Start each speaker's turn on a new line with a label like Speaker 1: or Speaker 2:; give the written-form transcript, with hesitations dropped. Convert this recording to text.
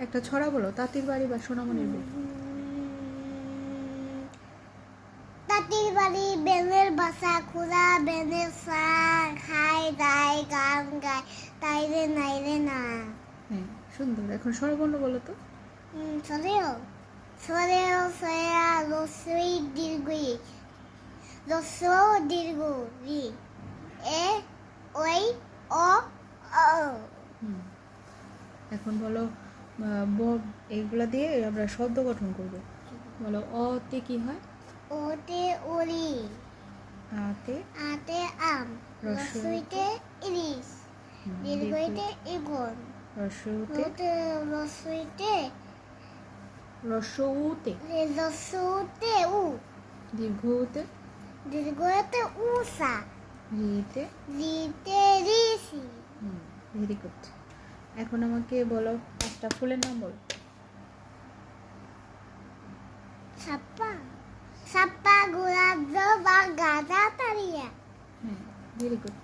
Speaker 1: একটা ছড়া বলো, তাঁতির বাড়ি বা সোনামণির বউ।
Speaker 2: তাঁতির বাড়ি বেনের বাসা খোলা বেনের চা খায় দায় গান গায় তাই রে নাই রে না।
Speaker 1: হ্যাঁ, সুন্দর। এখন স্বরবর্ণ বলো তো।
Speaker 2: সরেও সরেও সয়া রসই দীর্ঘই রস দীর্ঘ রি এ ওই অ ও।
Speaker 1: এখন বলো এইগুলা দিয়ে আমরা শব্দ গঠন করব। বলো, অতে কি হয়?
Speaker 2: ওতে ওরি
Speaker 1: আতে
Speaker 2: আতে আম
Speaker 1: রস্বইতে
Speaker 2: রসইতে ইলিশ দীর্ঘইতে ইগল
Speaker 1: রস্বইতে
Speaker 2: রসইতে
Speaker 1: রস্বউতে
Speaker 2: রসউতে উ
Speaker 1: দীর্ঘউতে
Speaker 2: দীর্ঘতে উষা
Speaker 1: রিতে।
Speaker 2: রিতে ঋষি।
Speaker 1: Very good. এখন আমাকে বলো 5টা ফুলের নাম বলো।
Speaker 2: সাপ্পা সাপ্পা গোলাপ জবা গাঁদা তারিয়া।
Speaker 1: হ্যাঁ, ভেরি গুড।